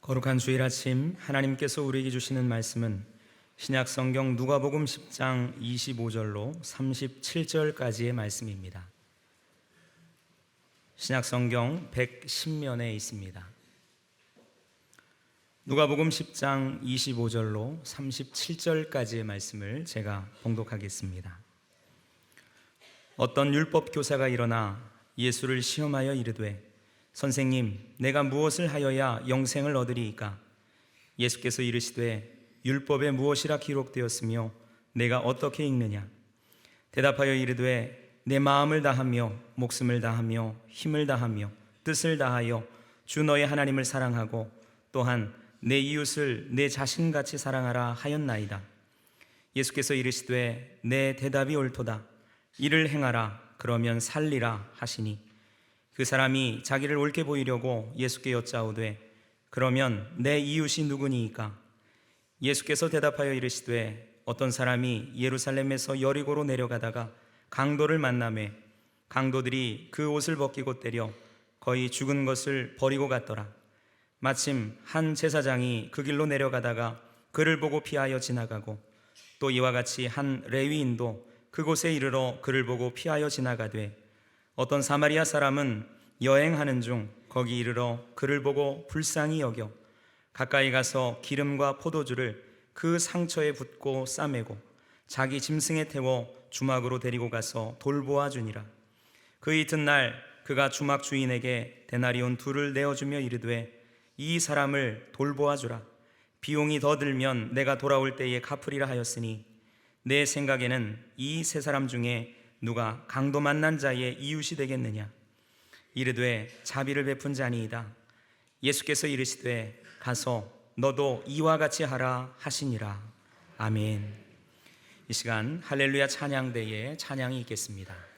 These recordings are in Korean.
거룩한 주일 아침 하나님께서 우리에게 주시는 말씀은 신약 성경 누가복음 10장 25절로 37절까지의 말씀입니다. 신약 성경 110면에 있습니다. 누가복음 10장 25절로 37절까지의 말씀을 제가 봉독하겠습니다. 어떤 율법 교사가 일어나 예수를 시험하여 이르되 선생님, 내가 무엇을 하여야 영생을 얻으리이까? 예수께서 이르시되 율법에 무엇이라 기록되었으며 내가 어떻게 읽느냐? 대답하여 이르되 내 마음을 다하며 목숨을 다하며 힘을 다하며 뜻을 다하여 주 너의 하나님을 사랑하고 또한 내 이웃을 내 자신같이 사랑하라 하였나이다. 예수께서 이르시되 내 대답이 옳도다. 이를 행하라 그러면 살리라 하시니 그 사람이 자기를 옳게 보이려고 예수께 여짜오되 그러면 내 이웃이 누구니이까? 예수께서 대답하여 이르시되 어떤 사람이 예루살렘에서 여리고로 내려가다가 강도를 만나매 강도들이 그 옷을 벗기고 때려 거의 죽은 것을 버리고 갔더라. 마침 한 제사장이 그 길로 내려가다가 그를 보고 피하여 지나가고 또 이와 같이 한 레위인도 그곳에 이르러 그를 보고 피하여 지나가되 어떤 사마리아 사람은 여행하는 중 거기 이르러 그를 보고 불쌍히 여겨 가까이 가서 기름과 포도주를 그 상처에 붓고 싸매고 자기 짐승에 태워 주막으로 데리고 가서 돌보아 주니라. 그 이튿날 그가 주막 주인에게 데나리온 둘을 내어주며 이르되 이 사람을 돌보아 주라. 비용이 더 들면 내가 돌아올 때에 갚으리라 하였으니 내 생각에는 이 세 사람 중에 누가 강도 만난 자의 이웃이 되겠느냐? 이르되 자비를 베푼 자니이다. 예수께서 이르시되 가서 너도 이와 같이 하라 하시니라. 아멘. 이 시간 할렐루야 찬양대에 찬양이 있겠습니다.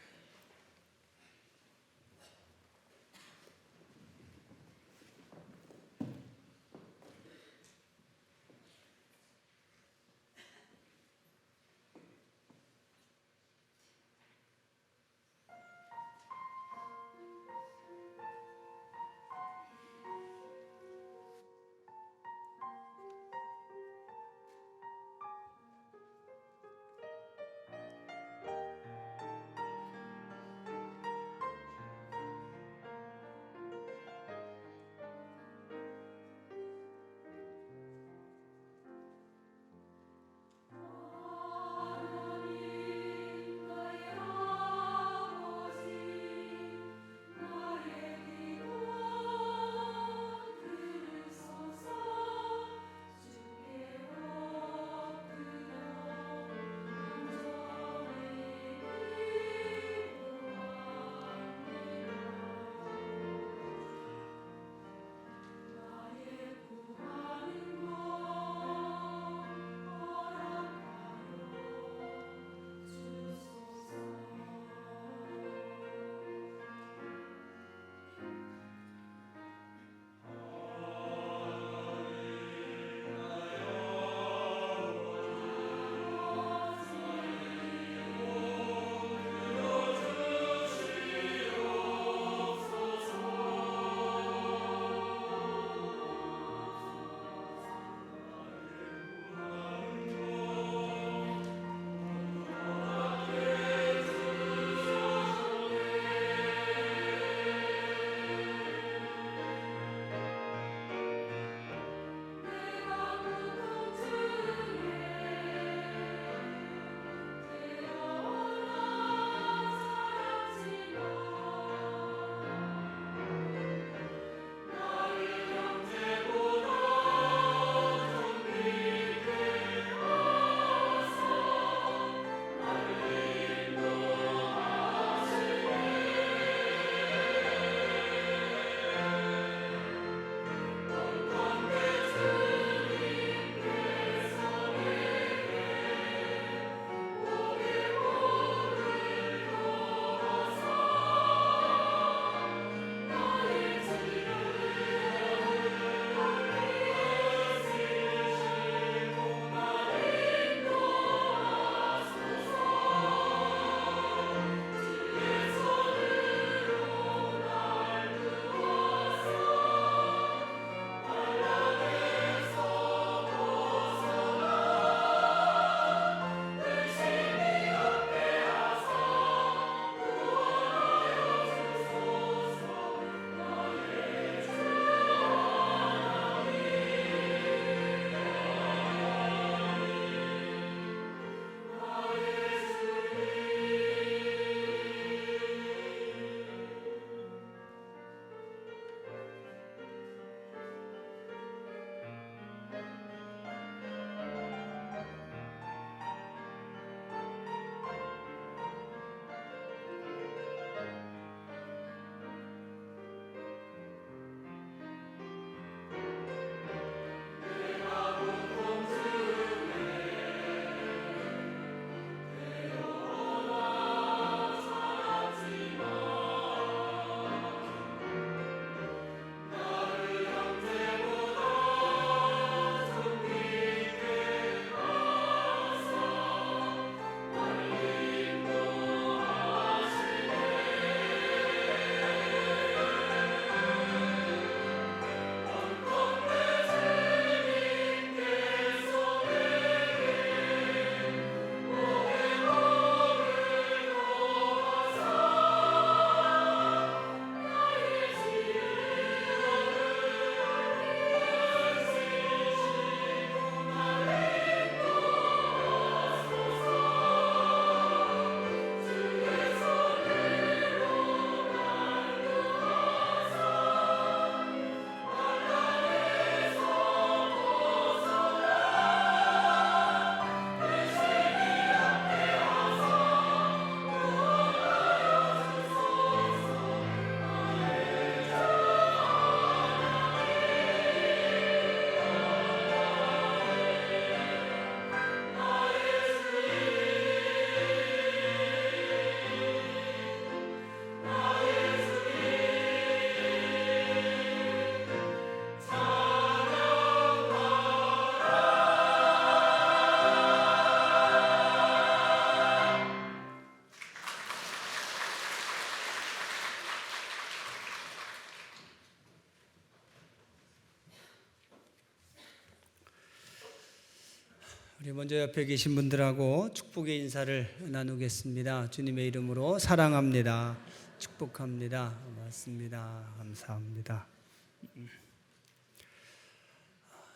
우리 먼저 옆에 계신 분들하고 축복의 인사를 나누겠습니다. 주님의 이름으로 사랑합니다. 축복합니다. 맞습니다. 감사합니다.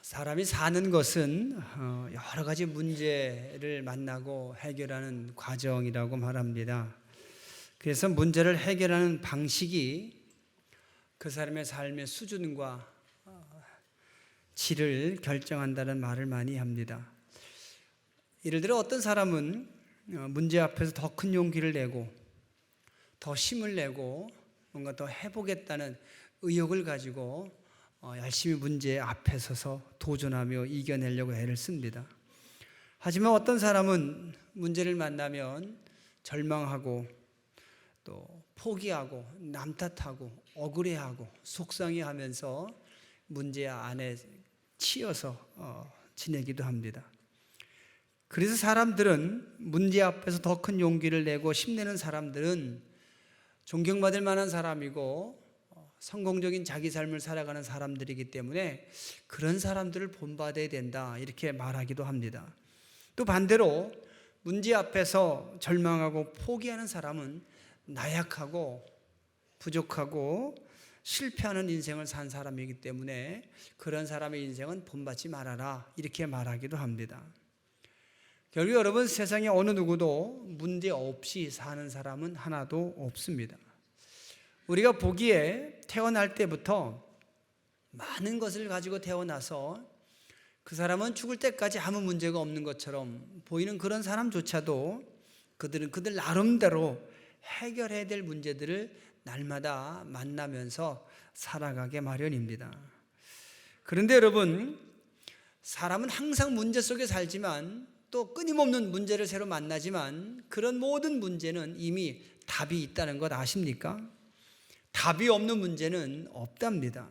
사람이 사는 것은 여러 가지 문제를 만나고 해결하는 과정이라고 말합니다. 그래서 문제를 해결하는 방식이 그 사람의 삶의 수준과 질을 결정한다는 말을 많이 합니다. 예를 들어 어떤 사람은 문제 앞에서 더 큰 용기를 내고 더 힘을 내고 뭔가 더 해보겠다는 의욕을 가지고 열심히 문제 앞에 서서 도전하며 이겨내려고 애를 씁니다. 하지만 어떤 사람은 문제를 만나면 절망하고 또 포기하고 남 탓하고 억울해하고 속상해하면서 문제 안에 치여서 지내기도 합니다. 그래서 사람들은 문제 앞에서 더 큰 용기를 내고 힘내는 사람들은 존경받을 만한 사람이고 성공적인 자기 삶을 살아가는 사람들이기 때문에 그런 사람들을 본받아야 된다 이렇게 말하기도 합니다. 또 반대로 문제 앞에서 절망하고 포기하는 사람은 나약하고 부족하고 실패하는 인생을 산 사람이기 때문에 그런 사람의 인생은 본받지 말아라 이렇게 말하기도 합니다. 결국 여러분, 세상에 어느 누구도 문제 없이 사는 사람은 하나도 없습니다. 우리가 보기에 태어날 때부터 많은 것을 가지고 태어나서 그 사람은 죽을 때까지 아무 문제가 없는 것처럼 보이는 그런 사람조차도 그들은 그들 나름대로 해결해야 될 문제들을 날마다 만나면서 살아가게 마련입니다. 그런데 여러분, 사람은 항상 문제 속에 살지만 또 끊임없는 문제를 새로 만나지만 그런 모든 문제는 이미 답이 있다는 것 아십니까? 답이 없는 문제는 없답니다.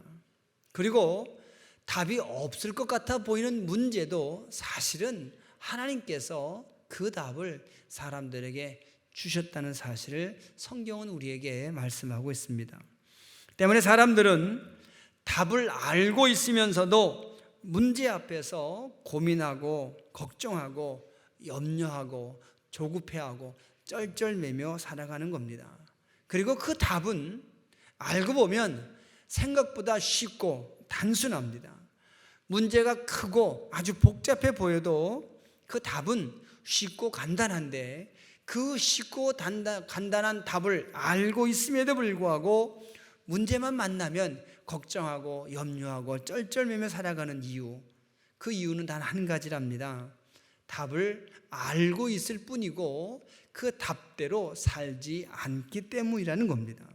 그리고 답이 없을 것 같아 보이는 문제도 사실은 하나님께서 그 답을 사람들에게 주셨다는 사실을 성경은 우리에게 말씀하고 있습니다. 때문에 사람들은 답을 알고 있으면서도 문제 앞에서 고민하고 걱정하고 염려하고 조급해하고 쩔쩔매며 살아가는 겁니다. 그리고 그 답은 알고 보면 생각보다 쉽고 단순합니다. 문제가 크고 아주 복잡해 보여도 그 답은 쉽고 간단한데 그 쉽고 간단한 답을 알고 있음에도 불구하고 문제만 만나면 걱정하고 염려하고 쩔쩔매며 살아가는 이유, 그 이유는 단 한 가지랍니다. 답을 알고 있을 뿐이고 그 답대로 살지 않기 때문이라는 겁니다.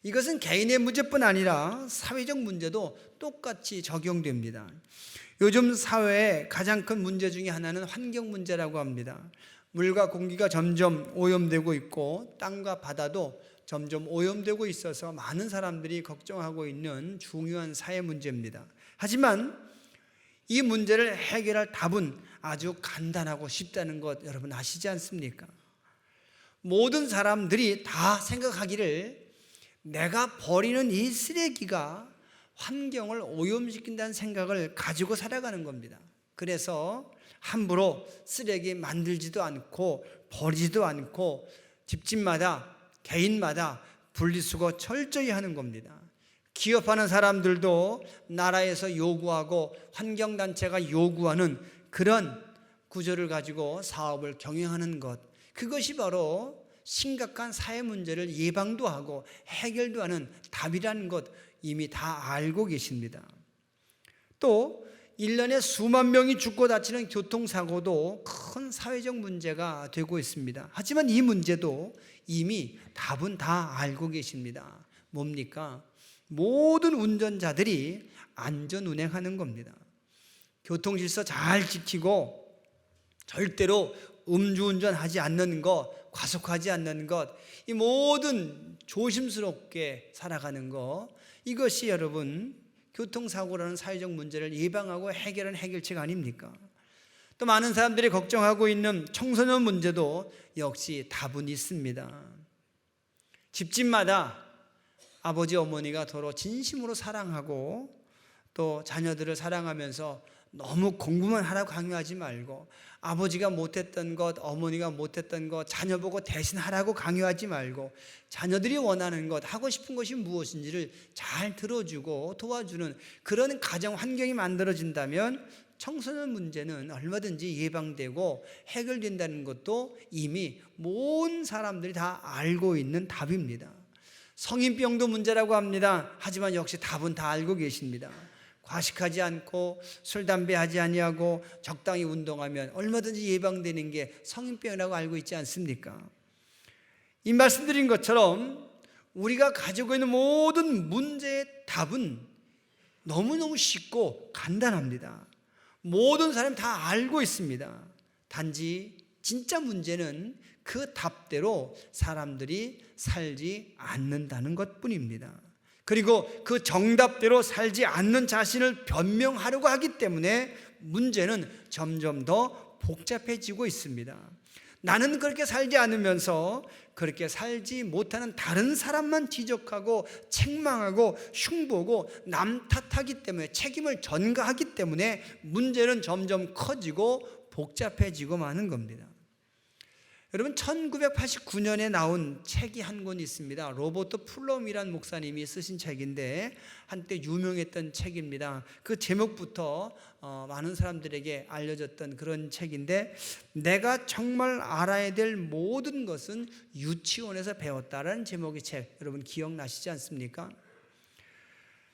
이것은 개인의 문제뿐 아니라 사회적 문제도 똑같이 적용됩니다. 요즘 사회의 가장 큰 문제 중에 하나는 환경 문제라고 합니다. 물과 공기가 점점 오염되고 있고 땅과 바다도 점점 오염되고 있어서 많은 사람들이 걱정하고 있는 중요한 사회 문제입니다. 하지만 이 문제를 해결할 답은 아주 간단하고 쉽다는 것 여러분 아시지 않습니까? 모든 사람들이 다 생각하기를 내가 버리는 이 쓰레기가 환경을 오염시킨다는 생각을 가지고 살아가는 겁니다. 그래서 함부로 쓰레기 만들지도 않고 버리지도 않고 집집마다 개인마다 분리수거 철저히 하는 겁니다. 기업하는 사람들도 나라에서 요구하고 환경단체가 요구하는 그런 구조를 가지고 사업을 경영하는 것, 그것이 바로 심각한 사회 문제를 예방도 하고 해결도 하는 답이라는 것 이미 다 알고 계십니다. 또 1년에 수만 명이 죽고 다치는 교통사고도 큰 사회적 문제가 되고 있습니다. 하지만 이 문제도 이미 답은 다 알고 계십니다. 뭡니까? 모든 운전자들이 안전운행하는 겁니다. 교통질서 잘 지키고 절대로 음주운전하지 않는 것, 과속하지 않는 것, 이 모든 조심스럽게 살아가는 것, 이것이 여러분 교통사고라는 사회적 문제를 예방하고 해결하는 해결책 아닙니까? 또 많은 사람들이 걱정하고 있는 청소년 문제도 역시 답은 있습니다. 집집마다 아버지 어머니가 서로 진심으로 사랑하고 또 자녀들을 사랑하면서 너무 공부만 하라고 강요하지 말고, 아버지가 못했던 것, 어머니가 못했던 것 자녀 보고 대신 하라고 강요하지 말고, 자녀들이 원하는 것, 하고 싶은 것이 무엇인지를 잘 들어주고 도와주는 그런 가정 환경이 만들어진다면 청소년 문제는 얼마든지 예방되고 해결된다는 것도 이미 모든 사람들이 다 알고 있는 답입니다. 성인병도 문제라고 합니다. 하지만 역시 답은 다 알고 계십니다. 과식하지 않고 술, 담배 하지 아니하고 적당히 운동하면 얼마든지 예방되는 게 성인병이라고 알고 있지 않습니까? 이 말씀드린 것처럼 우리가 가지고 있는 모든 문제의 답은 너무너무 쉽고 간단합니다. 모든 사람이 다 알고 있습니다. 단지 진짜 문제는 그 답대로 사람들이 살지 않는다는 것뿐입니다. 그리고 그 정답대로 살지 않는 자신을 변명하려고 하기 때문에 문제는 점점 더 복잡해지고 있습니다. 나는 그렇게 살지 않으면서 그렇게 살지 못하는 다른 사람만 지적하고 책망하고 흉보고 남 탓하기 때문에, 책임을 전가하기 때문에 문제는 점점 커지고 복잡해지고 마는 겁니다. 여러분, 1989년에 나온 책이 한 권 있습니다. 로버트 풀럼이란 목사님이 쓰신 책인데 한때 유명했던 책입니다. 그 제목부터 많은 사람들에게 알려졌던 그런 책인데, 내가 정말 알아야 될 모든 것은 유치원에서 배웠다라는 제목의 책, 여러분 기억나시지 않습니까?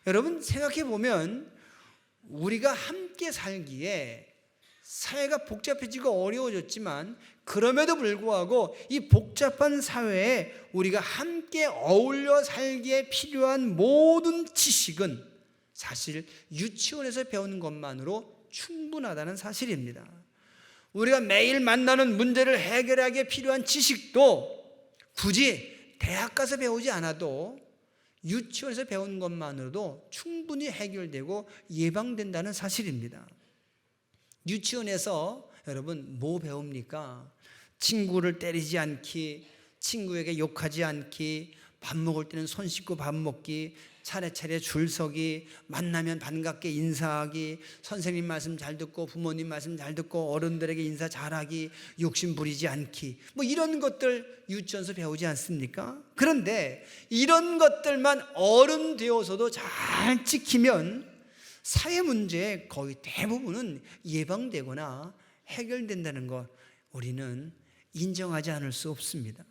여러분, 생각해 보면 우리가 함께 살기에 사회가 복잡해지고 어려워졌지만, 그럼에도 불구하고 이 복잡한 사회에 우리가 함께 어울려 살기에 필요한 모든 지식은 사실 유치원에서 배우는 것만으로 충분하다는 사실입니다. 우리가 매일 만나는 문제를 해결하기에 필요한 지식도 굳이 대학 가서 배우지 않아도 유치원에서 배우는 것만으로도 충분히 해결되고 예방된다는 사실입니다. 유치원에서 여러분 뭐 배웁니까? 친구를 때리지 않기, 친구에게 욕하지 않기, 밥 먹을 때는 손 씻고 밥 먹기, 차례차례 줄 서기, 만나면 반갑게 인사하기, 선생님 말씀 잘 듣고 부모님 말씀 잘 듣고 어른들에게 인사 잘하기, 욕심 부리지 않기, 뭐 이런 것들 유치원에서 배우지 않습니까? 그런데 이런 것들만 어른 되어서도 잘 지키면 사회 문제의 거의 대부분은 예방되거나 해결된다는 것, 우리는 인정하지 않을 수 없습니다.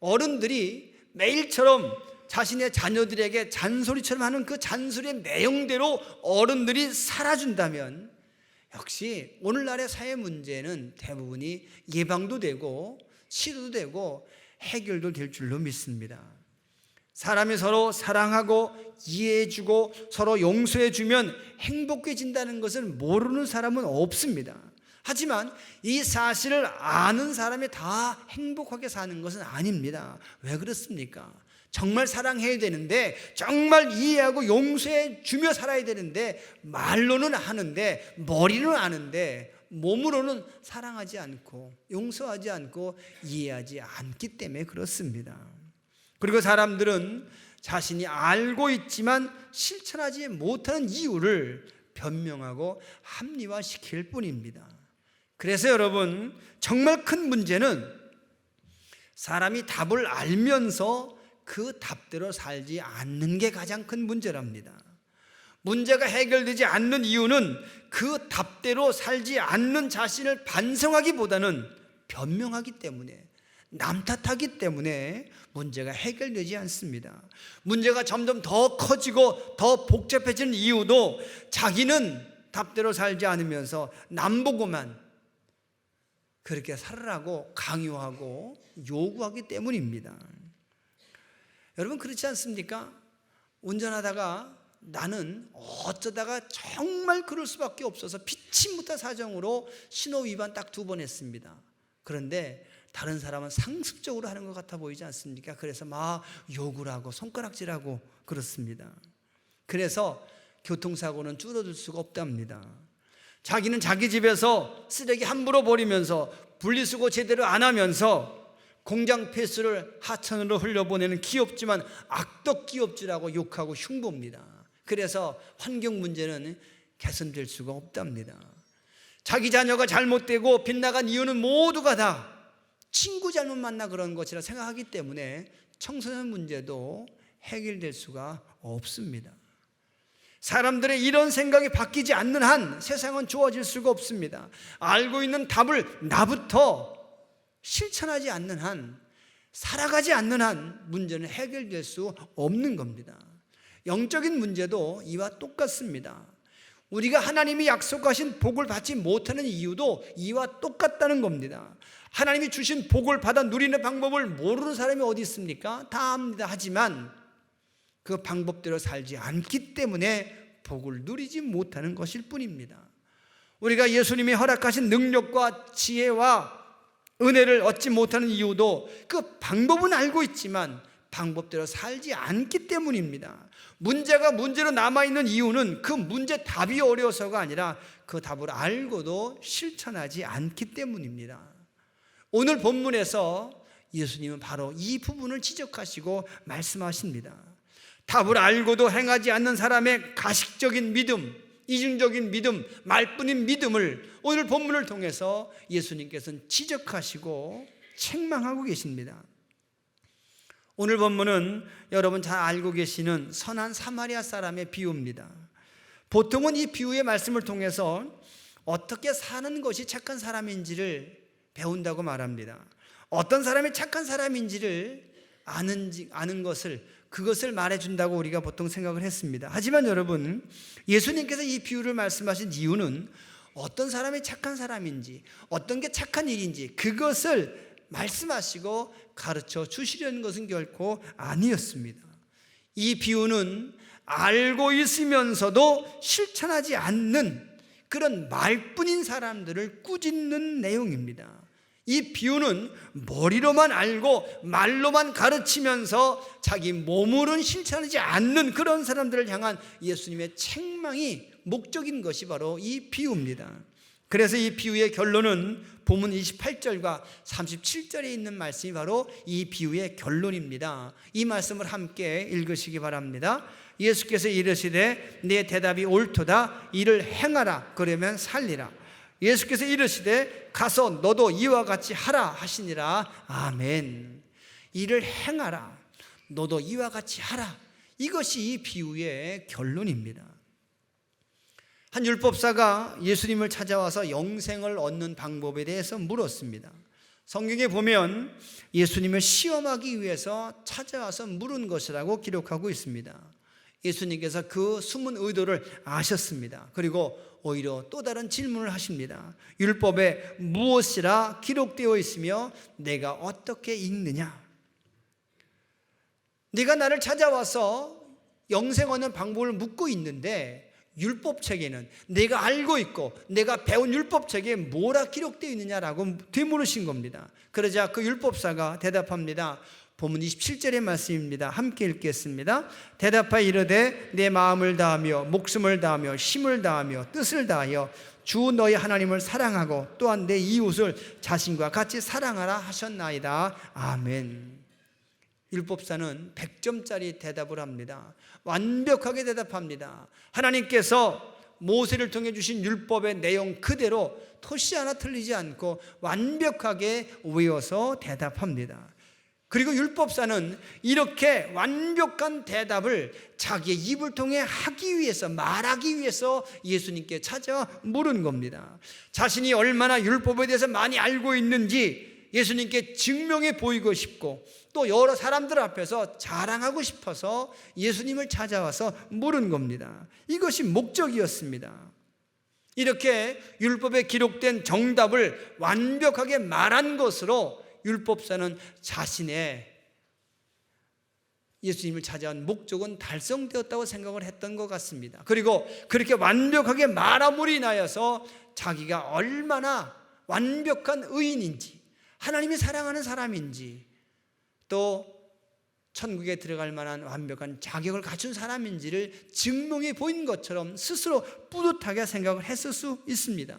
어른들이 매일처럼 자신의 자녀들에게 잔소리처럼 하는 그 잔소리의 내용대로 어른들이 살아준다면 역시 오늘날의 사회 문제는 대부분이 예방도 되고 치료도 되고 해결도 될 줄로 믿습니다. 사람이 서로 사랑하고 이해해주고 서로 용서해주면 행복해진다는 것을 모르는 사람은 없습니다. 하지만 이 사실을 아는 사람이 다 행복하게 사는 것은 아닙니다. 왜 그렇습니까? 정말 사랑해야 되는데, 정말 이해하고 용서해 주며 살아야 되는데, 말로는 하는데, 머리로는 아는데, 몸으로는 사랑하지 않고 용서하지 않고 이해하지 않기 때문에 그렇습니다. 그리고 사람들은 자신이 알고 있지만 실천하지 못하는 이유를 변명하고 합리화시킬 뿐입니다. 그래서 여러분, 정말 큰 문제는 사람이 답을 알면서 그 답대로 살지 않는 게 가장 큰 문제랍니다. 문제가 해결되지 않는 이유는 그 답대로 살지 않는 자신을 반성하기보다는 변명하기 때문에, 남 탓하기 때문에 문제가 해결되지 않습니다. 문제가 점점 더 커지고 더 복잡해지는 이유도 자기는 답대로 살지 않으면서 남 보고만 그렇게 살으라고 강요하고 요구하기 때문입니다. 여러분, 그렇지 않습니까? 운전하다가 나는 어쩌다가 정말 그럴 수밖에 없어서 피치 못할 사정으로 신호 위반 딱 2번 했습니다. 그런데 다른 사람은 상습적으로 하는 것 같아 보이지 않습니까? 그래서 막 욕을 하고 손가락질하고 그렇습니다. 그래서 교통사고는 줄어들 수가 없답니다. 자기는 자기 집에서 쓰레기 함부로 버리면서 분리수거 제대로 안 하면서 공장 폐수를 하천으로 흘려보내는 기업지만 악덕 기업주라고 욕하고 흉보입니다. 그래서 환경 문제는 개선될 수가 없답니다. 자기 자녀가 잘못되고 빗나간 이유는 모두가 다 친구 잘못 만나 그런 것이라 생각하기 때문에 청소년 문제도 해결될 수가 없습니다. 사람들의 이런 생각이 바뀌지 않는 한 세상은 좋아질 수가 없습니다. 알고 있는 답을 나부터 실천하지 않는 한, 살아가지 않는 한 문제는 해결될 수 없는 겁니다. 영적인 문제도 이와 똑같습니다. 우리가 하나님이 약속하신 복을 받지 못하는 이유도 이와 똑같다는 겁니다. 하나님이 주신 복을 받아 누리는 방법을 모르는 사람이 어디 있습니까? 다 압니다. 하지만 그 방법대로 살지 않기 때문에 복을 누리지 못하는 것일 뿐입니다. 우리가 예수님이 허락하신 능력과 지혜와 은혜를 얻지 못하는 이유도 그 방법은 알고 있지만 방법대로 살지 않기 때문입니다. 문제가 문제로 남아있는 이유는 그 문제 답이 어려워서가 아니라 그 답을 알고도 실천하지 않기 때문입니다. 오늘 본문에서 예수님은 바로 이 부분을 지적하시고 말씀하십니다. 답을 알고도 행하지 않는 사람의 가식적인 믿음, 이중적인 믿음, 말뿐인 믿음을 오늘 본문을 통해서 예수님께서는 지적하시고 책망하고 계십니다. 오늘 본문은 여러분 잘 알고 계시는 선한 사마리아 사람의 비유입니다. 보통은 이 비유의 말씀을 통해서 어떻게 사는 것이 착한 사람인지를 배운다고 말합니다. 어떤 사람이 착한 사람인지를 아는 것을, 그것을 말해준다고 우리가 보통 생각을 했습니다. 하지만 여러분, 예수님께서 이 비유를 말씀하신 이유는 어떤 사람이 착한 사람인지, 어떤 게 착한 일인지 그것을 말씀하시고 가르쳐 주시려는 것은 결코 아니었습니다. 이 비유는 알고 있으면서도 실천하지 않는 그런 말뿐인 사람들을 꾸짖는 내용입니다. 이 비유는 머리로만 알고 말로만 가르치면서 자기 몸으로는 실천하지 않는 그런 사람들을 향한 예수님의 책망이 목적인 것이 바로 이 비유입니다. 그래서 이 비유의 결론은 본문 28절과 37절에 있는 말씀이 바로 이 비유의 결론입니다. 이 말씀을 함께 읽으시기 바랍니다. 예수께서 이르시되 네 대답이 옳도다. 이를 행하라. 그러면 살리라. 예수께서 이르시되 가서 너도 이와 같이 하라 하시니라. 아멘. 이를 행하라. 너도 이와 같이 하라. 이것이 이 비유의 결론입니다. 한 율법사가 예수님을 찾아와서 영생을 얻는 방법에 대해서 물었습니다. 성경에 보면 예수님을 시험하기 위해서 찾아와서 물은 것이라고 기록하고 있습니다. 예수님께서 그 숨은 의도를 아셨습니다. 그리고 오히려 또 다른 질문을 하십니다. 율법에 무엇이라 기록되어 있으며 내가 어떻게 읽느냐? 네가 나를 찾아와서 영생 얻는 방법을 묻고 있는데 율법책에는 내가 알고 있고 내가 배운 율법책에 뭐라 기록되어 있느냐라고 되물으신 겁니다. 그러자 그 율법사가 대답합니다. 본문 27절의 말씀입니다. 함께 읽겠습니다. 대답하여 이르되 내 마음을 다하며 목숨을 다하며 힘을 다하며 뜻을 다하여 주 너희 하나님을 사랑하고 또한 내 이웃을 자신과 같이 사랑하라 하셨나이다. 아멘. 율법사는 100점짜리 대답을 합니다. 완벽하게 대답합니다. 하나님께서 모세를 통해 주신 율법의 내용 그대로 토시 하나 틀리지 않고 완벽하게 외워서 대답합니다. 그리고 율법사는 이렇게 완벽한 대답을 자기의 입을 통해 하기 위해서, 말하기 위해서 예수님께 찾아 물은 겁니다. 자신이 얼마나 율법에 대해서 많이 알고 있는지 예수님께 증명해 보이고 싶고 또 여러 사람들 앞에서 자랑하고 싶어서 예수님을 찾아와서 물은 겁니다. 이것이 목적이었습니다. 이렇게 율법에 기록된 정답을 완벽하게 말한 것으로 율법사는 자신의 예수님을 찾아온 목적은 달성되었다고 생각을 했던 것 같습니다. 그리고 그렇게 완벽하게 말함으로 인하여서 자기가 얼마나 완벽한 의인인지, 하나님이 사랑하는 사람인지, 또 천국에 들어갈 만한 완벽한 자격을 갖춘 사람인지를 증명해 보인 것처럼 스스로 뿌듯하게 생각을 했을 수 있습니다.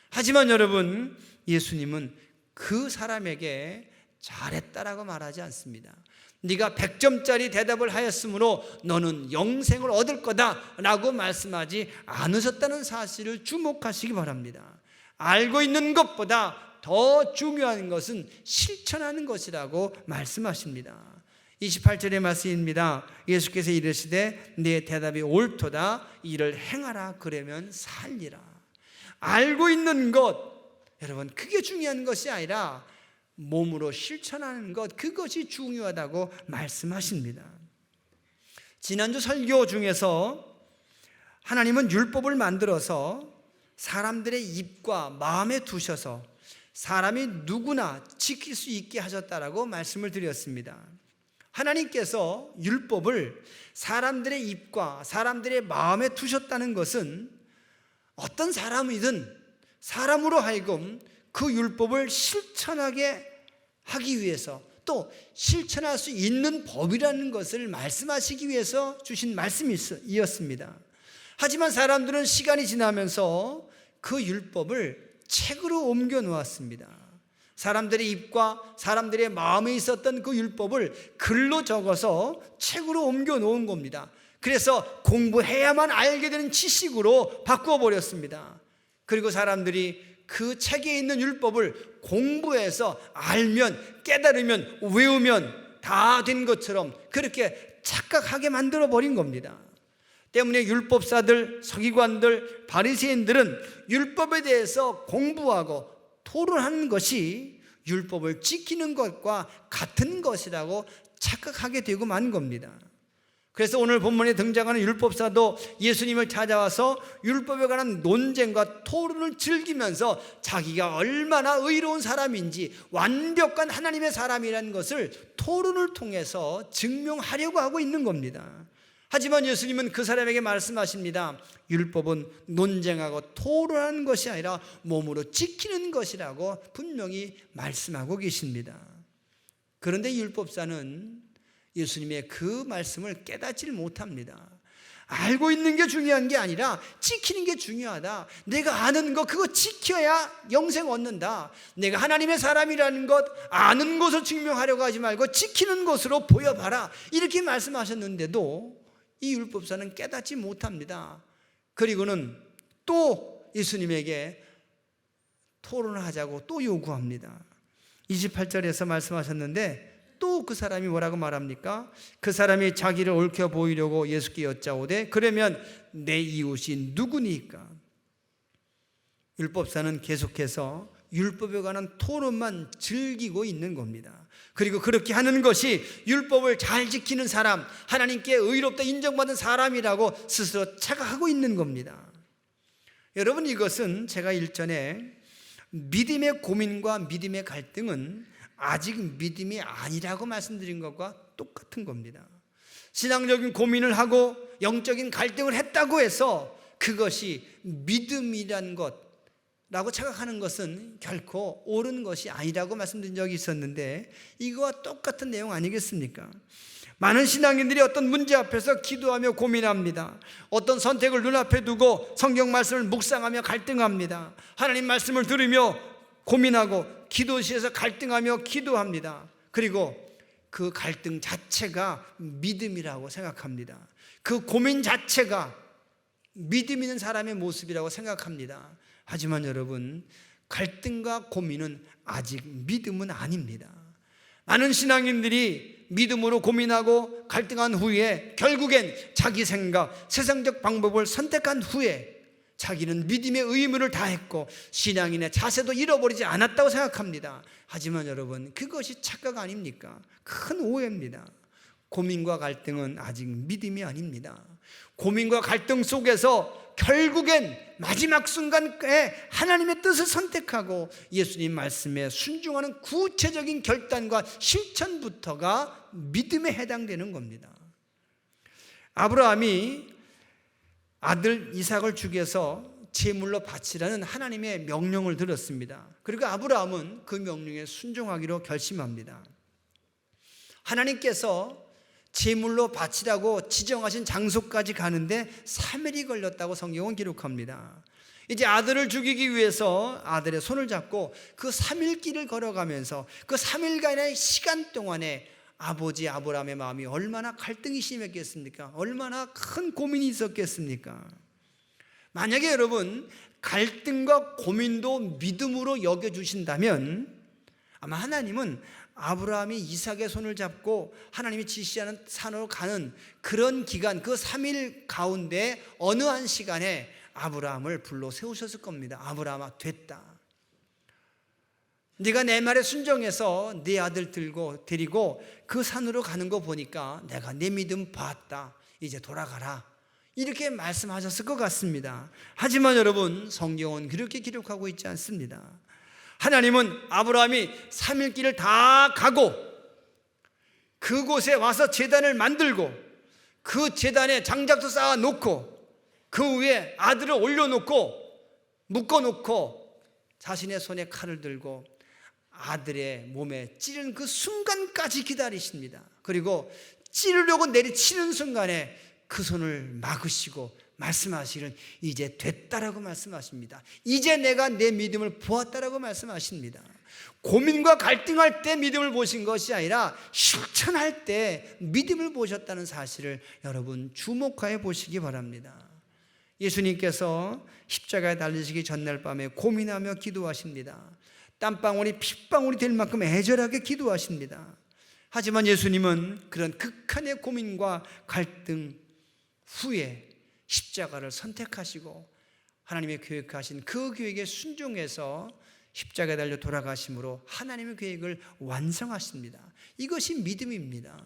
하지만 여러분, 예수님은 그 사람에게 잘했다라고 말하지 않습니다. 네가 100점짜리 대답을 하였으므로 너는 영생을 얻을 거다 라고 말씀하지 않으셨다는 사실을 주목하시기 바랍니다. 알고 있는 것보다 더 중요한 것은 실천하는 것이라고 말씀하십니다. 28절의 말씀입니다. 예수께서 이르시되 내 대답이 옳도다. 이를 행하라. 그러면 살리라. 알고 있는 것, 여러분, 그게 중요한 것이 아니라 몸으로 실천하는 것, 그것이 중요하다고 말씀하십니다. 지난주 설교 중에서 하나님은 율법을 만들어서 사람들의 입과 마음에 두셔서 사람이 누구나 지킬 수 있게 하셨다라고 말씀을 드렸습니다. 하나님께서 율법을 사람들의 입과 사람들의 마음에 두셨다는 것은 어떤 사람이든 사람으로 하여금 그 율법을 실천하게 하기 위해서, 또 실천할 수 있는 법이라는 것을 말씀하시기 위해서 주신 말씀이었습니다. 하지만 사람들은 시간이 지나면서 그 율법을 책으로 옮겨 놓았습니다. 사람들의 입과 사람들의 마음에 있었던 그 율법을 글로 적어서 책으로 옮겨 놓은 겁니다. 그래서 공부해야만 알게 되는 지식으로 바꾸어 버렸습니다. 그리고 사람들이 그 책에 있는 율법을 공부해서 알면, 깨달으면, 외우면 다 된 것처럼 그렇게 착각하게 만들어 버린 겁니다. 때문에 율법사들, 서기관들, 바리새인들은 율법에 대해서 공부하고 토론하는 것이 율법을 지키는 것과 같은 것이라고 착각하게 되고 만 겁니다. 그래서 오늘 본문에 등장하는 율법사도 예수님을 찾아와서 율법에 관한 논쟁과 토론을 즐기면서 자기가 얼마나 의로운 사람인지, 완벽한 하나님의 사람이라는 것을 토론을 통해서 증명하려고 하고 있는 겁니다. 하지만 예수님은 그 사람에게 말씀하십니다. 율법은 논쟁하고 토론하는 것이 아니라 몸으로 지키는 것이라고 분명히 말씀하고 계십니다. 그런데 율법사는 예수님의 그 말씀을 깨닫지 못합니다. 알고 있는 게 중요한 게 아니라 지키는 게 중요하다. 내가 아는 거 그거 지켜야 영생 얻는다. 내가 하나님의 사람이라는 것 아는 것을 증명하려고 하지 말고 지키는 것으로 보여봐라. 이렇게 말씀하셨는데도 이 율법사는 깨닫지 못합니다. 그리고는 또 예수님에게 토론을 하자고 또 요구합니다. 28절에서 말씀하셨는데 또 그 사람이 뭐라고 말합니까? 그 사람이 자기를 옳게 보이려고 예수께 여짜오되 그러면 내 이웃이 누구니까? 율법사는 계속해서 율법에 관한 토론만 즐기고 있는 겁니다. 그리고 그렇게 하는 것이 율법을 잘 지키는 사람, 하나님께 의롭다 인정받은 사람이라고 스스로 착각하고 있는 겁니다. 여러분, 이것은 제가 일전에 믿음의 고민과 믿음의 갈등은 아직 믿음이 아니라고 말씀드린 것과 똑같은 겁니다. 신앙적인 고민을 하고 영적인 갈등을 했다고 해서 그것이 믿음이란 것라고 착각하는 것은 결코 옳은 것이 아니라고 말씀드린 적이 있었는데 이거와 똑같은 내용 아니겠습니까? 많은 신앙인들이 어떤 문제 앞에서 기도하며 고민합니다. 어떤 선택을 눈앞에 두고 성경 말씀을 묵상하며 갈등합니다. 하나님 말씀을 들으며 고민하고 기도실에서 갈등하며 기도합니다. 그리고 그 갈등 자체가 믿음이라고 생각합니다. 그 고민 자체가 믿음 있는 사람의 모습이라고 생각합니다. 하지만 여러분, 갈등과 고민은 아직 믿음은 아닙니다. 많은 신앙인들이 믿음으로 고민하고 갈등한 후에 결국엔 자기 생각, 세상적 방법을 선택한 후에 자기는 믿음의 의무를 다했고 신앙인의 자세도 잃어버리지 않았다고 생각합니다. 하지만 여러분, 그것이 착각 아닙니까? 큰 오해입니다. 고민과 갈등은 아직 믿음이 아닙니다. 고민과 갈등 속에서 결국엔 마지막 순간에 하나님의 뜻을 선택하고 예수님 말씀에 순종하는 구체적인 결단과 실천부터가 믿음에 해당되는 겁니다. 아브라함이 아들 이삭을 죽여서 제물로 바치라는 하나님의 명령을 들었습니다. 그리고 아브라함은 그 명령에 순종하기로 결심합니다. 하나님께서 제물로 바치라고 지정하신 장소까지 가는데 3일이 걸렸다고 성경은 기록합니다. 이제 아들을 죽이기 위해서 아들의 손을 잡고 그 3일 길을 걸어가면서 그 3일간의 시간 동안에 아버지 아브라함의 마음이 얼마나 갈등이 심했겠습니까? 얼마나 큰 고민이 있었겠습니까? 만약에 여러분 갈등과 고민도 믿음으로 여겨주신다면 아마 하나님은 아브라함이 이삭의 손을 잡고 하나님이 지시하는 산으로 가는 그런 기간, 그 3일 가운데 어느 한 시간에 아브라함을 불러 세우셨을 겁니다. 아브라함아, 됐다. 네가 내 말에 순종해서 네 아들 데리고 그 산으로 가는 거 보니까 내가 내 믿음 봤다. 이제 돌아가라. 이렇게 말씀하셨을 것 같습니다. 하지만 여러분, 성경은 그렇게 기록하고 있지 않습니다. 하나님은 아브라함이 3일 길을 다 가고 그곳에 와서 제단을 만들고 그 제단에 장작도 쌓아 놓고 그 위에 아들을 올려놓고 묶어놓고 자신의 손에 칼을 들고 아들의 몸에 찌른 그 순간까지 기다리십니다. 그리고 찌르려고 내리치는 순간에 그 손을 막으시고 말씀하시는 이제 됐다라고 말씀하십니다. 이제 내가 내 믿음을 보았다라고 말씀하십니다. 고민과 갈등할 때 믿음을 보신 것이 아니라 실천할 때 믿음을 보셨다는 사실을 여러분 주목하여 보시기 바랍니다. 예수님께서 십자가에 달리시기 전날 밤에 고민하며 기도하십니다. 땀방울이 핏방울이 될 만큼 애절하게 기도하십니다. 하지만 예수님은 그런 극한의 고민과 갈등 후에 십자가를 선택하시고 하나님의 계획하신 그 계획에 순종해서 십자가에 달려 돌아가심으로 하나님의 계획을 완성하십니다. 이것이 믿음입니다.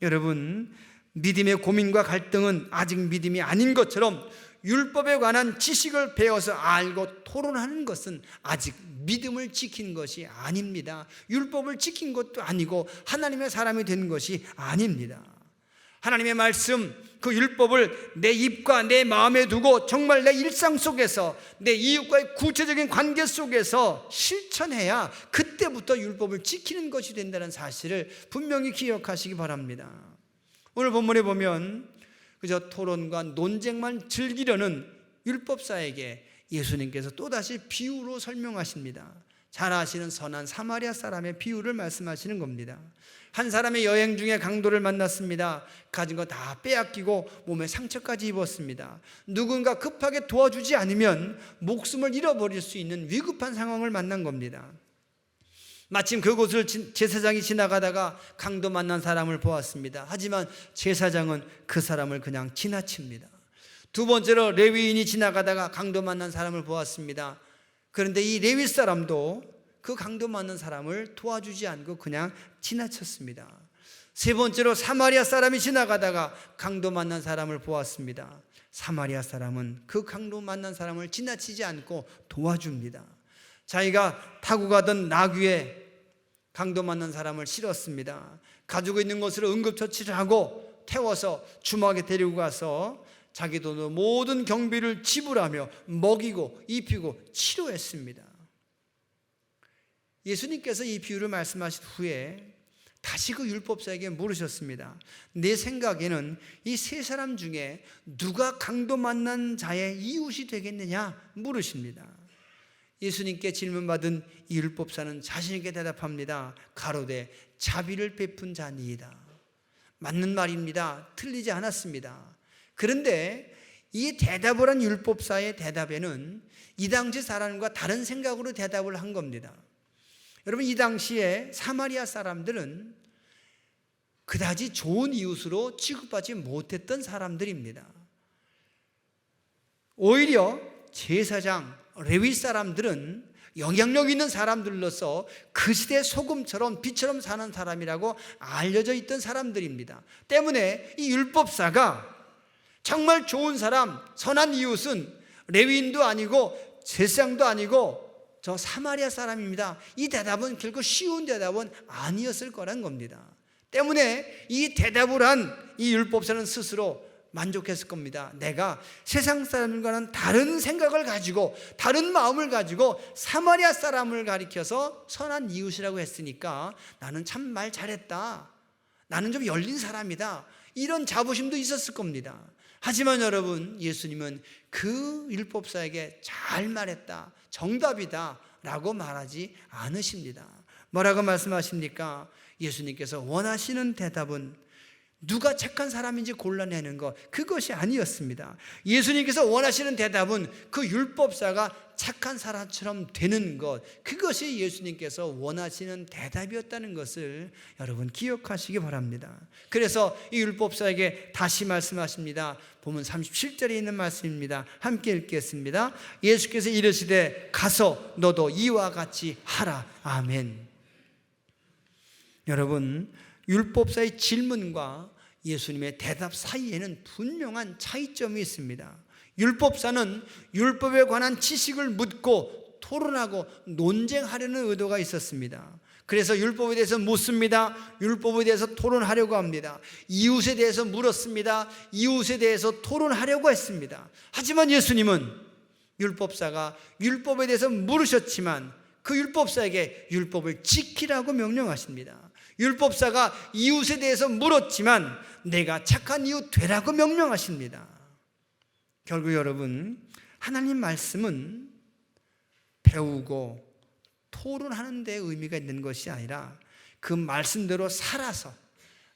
여러분, 믿음의 고민과 갈등은 아직 믿음이 아닌 것처럼 율법에 관한 지식을 배워서 알고 토론하는 것은 아직 믿음을 지킨 것이 아닙니다. 율법을 지킨 것도 아니고 하나님의 사람이 된 것이 아닙니다. 하나님의 말씀, 그 율법을 내 입과 내 마음에 두고 정말 내 일상 속에서 내 이웃과의 구체적인 관계 속에서 실천해야 그때부터 율법을 지키는 것이 된다는 사실을 분명히 기억하시기 바랍니다. 오늘 본문에 보면 그저 토론과 논쟁만 즐기려는 율법사에게 예수님께서 또다시 비유로 설명하십니다. 잘 아시는 선한 사마리아 사람의 비유를 말씀하시는 겁니다. 한 사람의 여행 중에 강도를 만났습니다. 가진 거 다 빼앗기고 몸에 상처까지 입었습니다. 누군가 급하게 도와주지 않으면 목숨을 잃어버릴 수 있는 위급한 상황을 만난 겁니다. 마침 그곳을 제사장이 지나가다가 강도 만난 사람을 보았습니다. 하지만 제사장은 그 사람을 그냥 지나칩니다. 두 번째로 레위인이 지나가다가 강도 만난 사람을 보았습니다. 그런데 이 레위 사람도 그 강도 만난 사람을 도와주지 않고 그냥 지나쳤습니다. 세 번째로 사마리아 사람이 지나가다가 강도 만난 사람을 보았습니다. 사마리아 사람은 그 강도 만난 사람을 지나치지 않고 도와줍니다. 자기가 타고 가던 나귀에 강도 만난 사람을 실었습니다. 가지고 있는 것으로 응급처치를 하고 태워서 주막에 데리고 가서 자기 돈으로 모든 경비를 지불하며 먹이고 입히고 치료했습니다. 예수님께서 이 비유를 말씀하신 후에 다시 그 율법사에게 물으셨습니다. 내 생각에는 이 세 사람 중에 누가 강도 만난 자의 이웃이 되겠느냐 물으십니다. 예수님께 질문받은 이 율법사는 자신에게 대답합니다. 가로되 자비를 베푼 자니이다. 맞는 말입니다. 틀리지 않았습니다. 그런데 이 대답을 한 율법사의 대답에는 이 당시 사람과 다른 생각으로 대답을 한 겁니다. 여러분, 이 당시에 사마리아 사람들은 그다지 좋은 이웃으로 취급받지 못했던 사람들입니다. 오히려 제사장, 레위 사람들은 영향력 있는 사람들로서 그 시대 소금처럼 빛처럼 사는 사람이라고 알려져 있던 사람들입니다. 때문에 이 율법사가 정말 좋은 사람, 선한 이웃은 레위인도 아니고 제사장도 아니고 저 사마리아 사람입니다. 이 대답은 결코 쉬운 대답은 아니었을 거란 겁니다. 때문에 이 대답을 한 이 율법사는 스스로 만족했을 겁니다. 내가 세상 사람들과는 다른 생각을 가지고 다른 마음을 가지고 사마리아 사람을 가리켜서 선한 이웃이라고 했으니까 나는 참 말 잘했다. 나는 좀 열린 사람이다. 이런 자부심도 있었을 겁니다. 하지만 여러분, 예수님은 그 율법사에게 잘 말했다, 정답이다 라고 말하지 않으십니다. 뭐라고 말씀하십니까? 예수님께서 원하시는 대답은 누가 착한 사람인지 골라내는 것, 그것이 아니었습니다. 예수님께서 원하시는 대답은 그 율법사가 착한 사람처럼 되는 것, 그것이 예수님께서 원하시는 대답이었다는 것을 여러분 기억하시기 바랍니다. 그래서 이 율법사에게 다시 말씀하십니다. 보면 37절에 있는 말씀입니다. 함께 읽겠습니다. 예수께서 이르시되 가서 너도 이와 같이 하라. 아멘. 여러분, 율법사의 질문과 예수님의 대답 사이에는 분명한 차이점이 있습니다. 율법사는 율법에 관한 지식을 묻고 토론하고 논쟁하려는 의도가 있었습니다. 그래서 율법에 대해서 묻습니다. 율법에 대해서 토론하려고 합니다. 이웃에 대해서 물었습니다. 이웃에 대해서 토론하려고 했습니다. 하지만 예수님은 율법사가 율법에 대해서 물으셨지만 그 율법사에게 율법을 지키라고 명령하십니다. 율법사가 이웃에 대해서 물었지만 내가 착한 이웃 되라고 명령하십니다. 결국 여러분, 하나님 말씀은 배우고 토론하는 데 의미가 있는 것이 아니라 그 말씀대로 살아서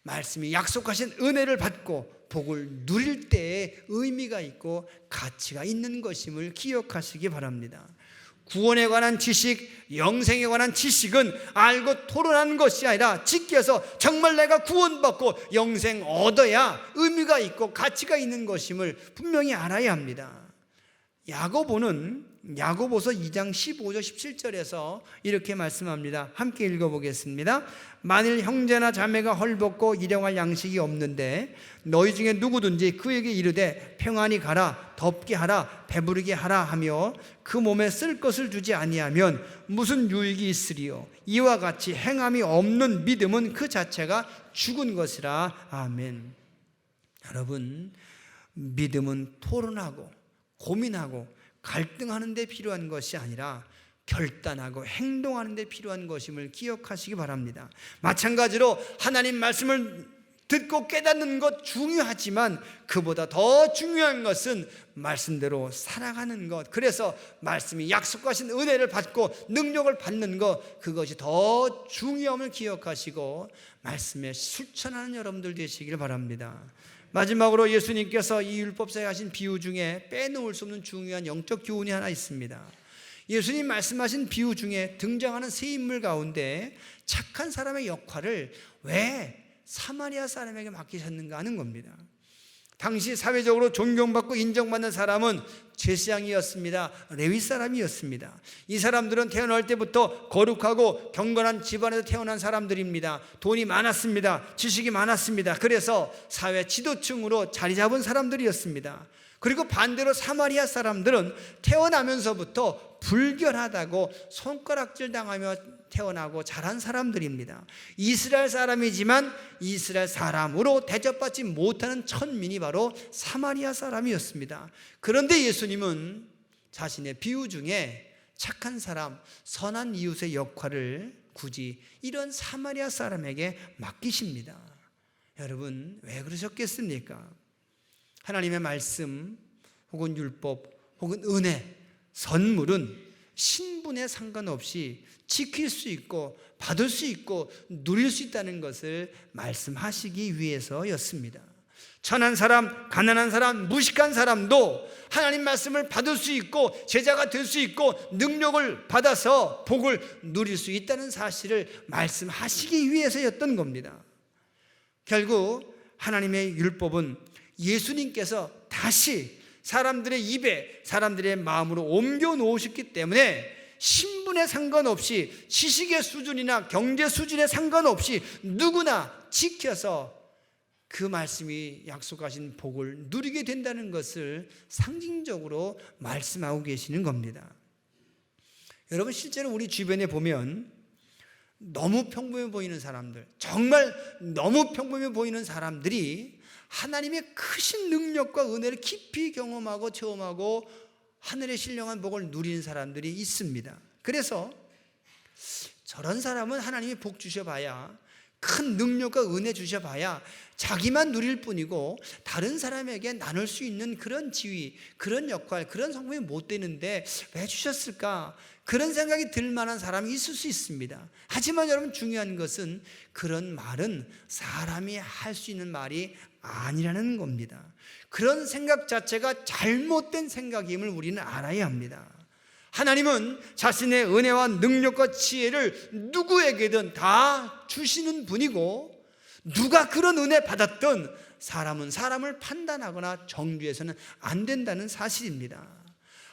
말씀이 약속하신 은혜를 받고 복을 누릴 때에 의미가 있고 가치가 있는 것임을 기억하시기 바랍니다. 구원에 관한 지식, 영생에 관한 지식은 알고 토론하는 것이 아니라 지켜서 정말 내가 구원받고 영생 얻어야 의미가 있고 가치가 있는 것임을 분명히 알아야 합니다. 야고보서 2장 15절 17절에서 이렇게 말씀합니다. 함께 읽어보겠습니다. 만일 형제나 자매가 헐벗고 일용할 양식이 없는데 너희 중에 누구든지 그에게 이르되 평안히 가라, 덥게 하라, 배부르게 하라 하며 그 몸에 쓸 것을 주지 아니하면 무슨 유익이 있으리요. 이와 같이 행함이 없는 믿음은 그 자체가 죽은 것이라. 아멘. 여러분, 믿음은 토론하고 고민하고 갈등하는 데 필요한 것이 아니라 결단하고 행동하는 데 필요한 것임을 기억하시기 바랍니다. 마찬가지로 하나님 말씀을 듣고 깨닫는 것 중요하지만 그보다 더 중요한 것은 말씀대로 살아가는 것, 그래서 말씀이 약속하신 은혜를 받고 능력을 받는 것, 그것이 더 중요함을 기억하시고 말씀에 실천하는 여러분들 되시길 바랍니다. 마지막으로 예수님께서 이 율법사에 하신 비유 중에 빼놓을 수 없는 중요한 영적 교훈이 하나 있습니다. 예수님 말씀하신 비유 중에 등장하는 세 인물 가운데 착한 사람의 역할을 왜 사마리아 사람에게 맡기셨는가 하는 겁니다. 당시 사회적으로 존경받고 인정받는 사람은 제사장이었습니다. 레위 사람이었습니다. 이 사람들은 태어날 때부터 거룩하고 경건한 집안에서 태어난 사람들입니다. 돈이 많았습니다. 지식이 많았습니다. 그래서 사회 지도층으로 자리 잡은 사람들이었습니다. 그리고 반대로 사마리아 사람들은 태어나면서부터 불결하다고 손가락질 당하며 태어나고 자란 사람들입니다. 이스라엘 사람이지만 이스라엘 사람으로 대접받지 못하는 천민이 바로 사마리아 사람이었습니다. 그런데 예수님은 자신의 비유 중에 착한 사람, 선한 이웃의 역할을 굳이 이런 사마리아 사람에게 맡기십니다. 여러분, 왜 그러셨겠습니까? 하나님의 말씀 혹은 율법 혹은 은혜, 선물은 신분에 상관없이 지킬 수 있고 받을 수 있고 누릴 수 있다는 것을 말씀하시기 위해서였습니다. 천한 사람, 가난한 사람, 무식한 사람도 하나님 말씀을 받을 수 있고 제자가 될 수 있고 능력을 받아서 복을 누릴 수 있다는 사실을 말씀하시기 위해서였던 겁니다. 결국 하나님의 율법은 예수님께서 다시 사람들의 입에, 사람들의 마음으로 옮겨 놓으셨기 때문에 신분에 상관없이 지식의 수준이나 경제 수준에 상관없이 누구나 지켜서 그 말씀이 약속하신 복을 누리게 된다는 것을 상징적으로 말씀하고 계시는 겁니다. 여러분, 실제로 우리 주변에 보면 너무 평범해 보이는 사람들, 정말 너무 평범해 보이는 사람들이 하나님의 크신 능력과 은혜를 깊이 경험하고 체험하고 하늘의 신령한 복을 누리는 사람들이 있습니다. 그래서 저런 사람은 하나님이 복 주셔봐야 큰 능력과 은혜 주셔봐야 자기만 누릴 뿐이고 다른 사람에게 나눌 수 있는 그런 지위, 그런 역할, 그런 성품이 못 되는데 왜 주셨을까? 그런 생각이 들 만한 사람이 있을 수 있습니다. 하지만 여러분, 중요한 것은 그런 말은 사람이 할 수 있는 말이 아니라는 겁니다. 그런 생각 자체가 잘못된 생각임을 우리는 알아야 합니다. 하나님은 자신의 은혜와 능력과 지혜를 누구에게든 다 주시는 분이고, 누가 그런 은혜 받았든 사람은 사람을 판단하거나 정죄해서는 안 된다는 사실입니다.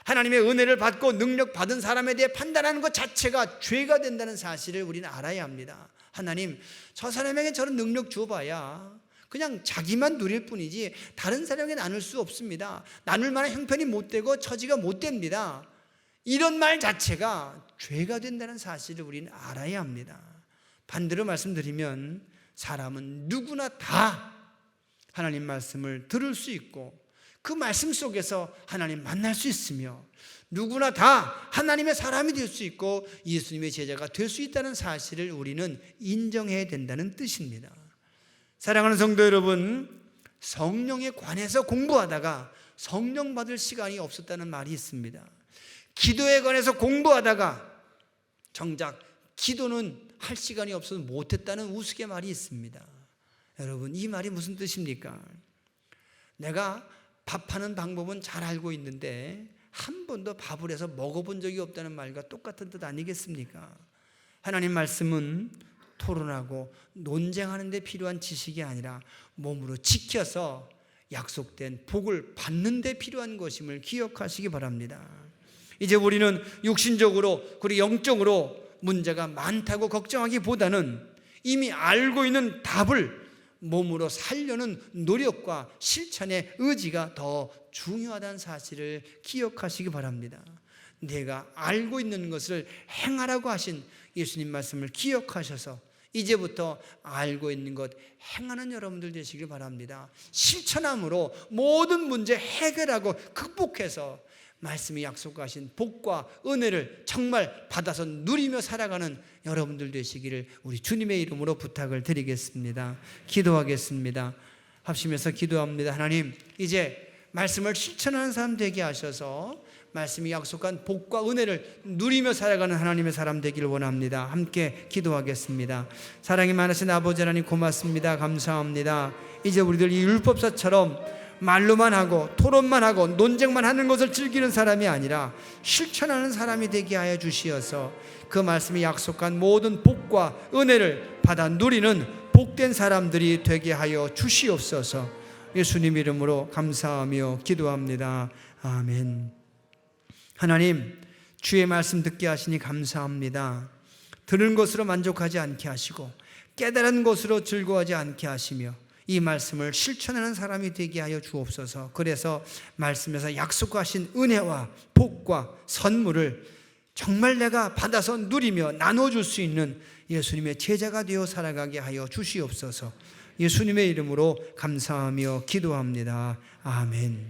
하나님의 은혜를 받고 능력 받은 사람에 대해 판단하는 것 자체가 죄가 된다는 사실을 우리는 알아야 합니다. 하나님, 저 사람에게 저런 능력 줘봐야 그냥 자기만 누릴 뿐이지 다른 사람에게 나눌 수 없습니다. 나눌 만한 형편이 못 되고 처지가 못 됩니다. 이런 말 자체가 죄가 된다는 사실을 우리는 알아야 합니다. 반대로 말씀드리면 사람은 누구나 다 하나님 말씀을 들을 수 있고 그 말씀 속에서 하나님 만날 수 있으며, 누구나 다 하나님의 사람이 될 수 있고 예수님의 제자가 될 수 있다는 사실을 우리는 인정해야 된다는 뜻입니다. 사랑하는 성도 여러분, 성령에 관해서 공부하다가 성령 받을 시간이 없었다는 말이 있습니다. 기도에 관해서 공부하다가 정작 기도는 할 시간이 없어서 못했다는 우스갯말이 있습니다. 여러분, 이 말이 무슨 뜻입니까? 내가 밥하는 방법은 잘 알고 있는데 한 번도 밥을 해서 먹어본 적이 없다는 말과 똑같은 뜻 아니겠습니까? 하나님 말씀은 토론하고 논쟁하는 데 필요한 지식이 아니라 몸으로 지켜서 약속된 복을 받는 데 필요한 것임을 기억하시기 바랍니다. 이제 우리는 육신적으로 그리고 영적으로 문제가 많다고 걱정하기보다는 이미 알고 있는 답을 몸으로 살려는 노력과 실천의 의지가 더 중요하다는 사실을 기억하시기 바랍니다. 내가 알고 있는 것을 행하라고 하신 예수님 말씀을 기억하셔서 이제부터 알고 있는 것 행하는 여러분들 되시길 바랍니다. 실천함으로 모든 문제 해결하고 극복해서 말씀이 약속하신 복과 은혜를 정말 받아서 누리며 살아가는 여러분들 되시기를 우리 주님의 이름으로 부탁을 드리겠습니다. 기도하겠습니다. 합심해서 기도합니다. 하나님, 이제 말씀을 실천하는 사람 되게 하셔서 말씀이 약속한 복과 은혜를 누리며 살아가는 하나님의 사람 되기를 원합니다. 함께 기도하겠습니다. 사랑이 많으신 아버지 하나님, 고맙습니다. 감사합니다. 이제 우리들 이 율법사처럼 말로만 하고 토론만 하고 논쟁만 하는 것을 즐기는 사람이 아니라 실천하는 사람이 되게 하여 주시어서 그 말씀이 약속한 모든 복과 은혜를 받아 누리는 복된 사람들이 되게 하여 주시옵소서. 예수님 이름으로 감사하며 기도합니다. 아멘. 하나님, 주의 말씀 듣게 하시니 감사합니다. 들은 것으로 만족하지 않게 하시고 깨달은 것으로 즐거워하지 않게 하시며 이 말씀을 실천하는 사람이 되게 하여 주옵소서. 그래서 말씀에서 약속하신 은혜와 복과 선물을 정말 내가 받아서 누리며 나눠줄 수 있는 예수님의 제자가 되어 살아가게 하여 주시옵소서. 예수님의 이름으로 감사하며 기도합니다. 아멘.